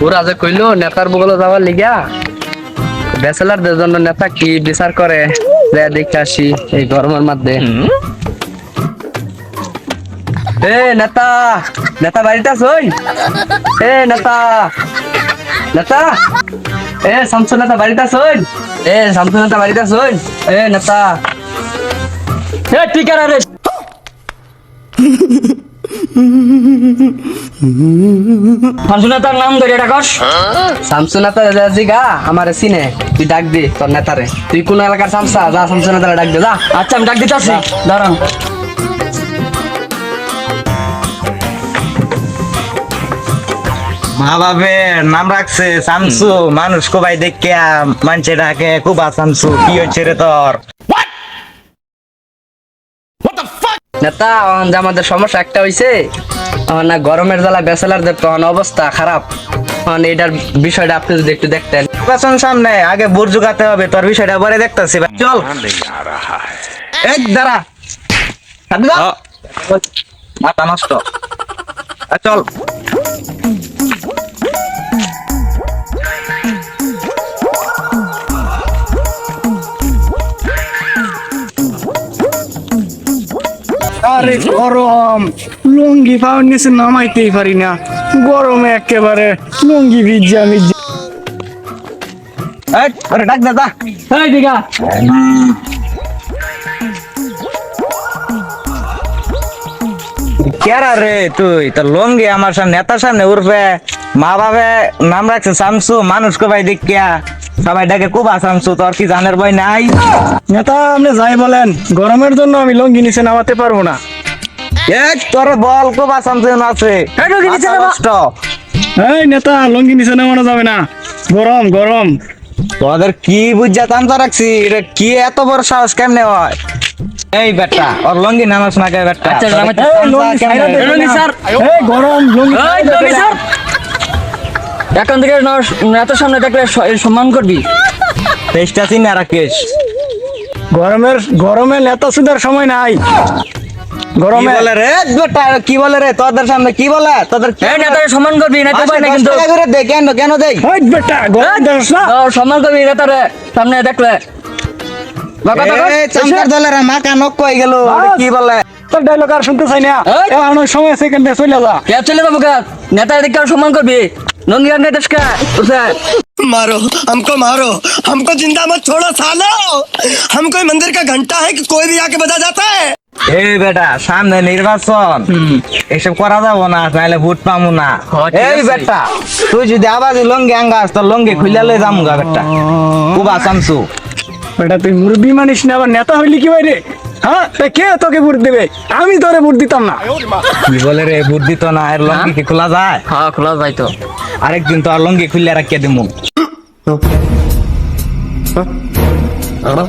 ওরা যে কইলো নেতার বগলে যাওয়ার লিগা ব্যাচেলারদের জন্য নেতা কি বিচার করে দেখে আসি এই গরমের মধ্যে। এ নেতা, নেতা বাড়িতে আছোই? এ নেতা, নেতা, এ শামসু নেতা বাড়িতে আছোই? এ শামসু নেতা বাড়িতে আছোই? এ নেতা, এ টিকার রে শামসু নেতার নাম ধরে ডাকস? শামসু নেতা জিগা আমারে চিনে, তুই ডাক দে তোর নেতারে। তুই কোন এলাকার শামসা? যা শামসু নেতারে ডাক দে যা। আচ্ছা আমি ডাক দিতেছি, দাঁড়ান। মা বাবের নাম রাখছে শামসু, মানুষ কোবাই দেখে মানছে ডাকে কুবা শামসু। কি হচ্ছে রে তোর? নেতা যে আমাদের সমস্যা একটা হইছে, না গরমের জ্বালা ব্যাচেলারদের তো অবস্থা খারাপ। এটার বিষয়টা আপনি যদি একটু দেখতেন। নির্বাচন সামনে, আগে ভোট জোগাতে হবে, তোর বিষয়টা পরে দেখতেছি। চল এক দাঁড়া, মাথা নষ্ট। চল আরে গরম, লুঙ্গি পাওয়ার নিচে নামাইতেই পারি না, গরমে একেবারে লুঙ্গি ভিজা ভিজা। ডাক দে যা। এই দিঘা কেরা রে তুই? তোর লঙ্গি আমার সামনে, নেতার সামনে উঠবে। মা বাবা নাম রাখছে শামসু, মানুষ কোবাই দেখিয়া সবাই ডাকে কুবা শামসু। তোর কি জানের বই নাই? নেতা আপনি যাই বলেন, গরমের জন্য আমি লুঙ্গি নিচে নামাতে পারবো না। তোর বল কুবা শামসু আছে। মাথা নষ্ট। এই নেতা, লুঙ্গি নিচে নামানো যাবে না, গরম গরম। তোদের কি বুঝা তান্তা রাখছি রে? কি এত বড় সাহস কেমনে হয়? এই বেটা, ওর লঙ্গি নামাস না কে বেটা? আচ্ছা, নামাই- এই লুঙ্গি ছাইড়া দে লুঙ্গি না। স্যার। এই গরম, লুঙ্গি এই ছাইড়া দে লঙ্গি না। স্যার, এখন থেকে নেতার সামনে দেখলে সম্মান করবি। পেস্টা চিনে রাখিস। গরমে নেতা সুদার সময় নাই। কি গরমে বলে রে বেটা? কি বলে রে? তোদের সামনে কি বলে? তোদের এই নেতারে সম্মান করবি, নেতা পাই না কিন্তু। করে দে কেন কেন দেই? ওই বেটা, গরম দেখাস না। সম্মান করবি নেতারে সামনে দেখলে। বাবা বাবা এই চামচার দলের মাকা নক কই গেল। কি বলে? তোর ডায়লগ আর শুনতে চাই না। এই। এখন ওই সময় সেকেন্ডে চলে যা। কে চলে যাবো কে? নেতার দিকে সম্মান করবি। লঙ্গি গান গাইতেস কে? বুঝছে? मारो हमको जिंदा मत छोड़ो सालो। हम कोई मंदिर का घंटा है कि कोई भी आके बजा जाता है। এই বেটা, সামনে নির্বাচন, এসব করা যাবো না, তাহলে ভোট পামু না। হ্যাঁ, ঠিক এই আছে। বেটা, তুই যদি আবার লঙ্গি আঙ্গাস, তোর লঙ্গি খুলে লই যামু গা বেটা। কুবা শামসু। বেটা তুই মুরব্বি মানিস না, আবার নেতা হইলি কি বাইরে? হ্যাঁ, তা কে তোকে ভোট দেবে? আমি তোরে ভোট দিতাম না। কি বলে রে? ভোট দিত না, এর লঙ্গি কি খোলা যায়? হ্যাঁ খোলা যাই তো। আরেকদিন তো আর লঙ্গি খুলে রাখিয়ে দিমু। চালা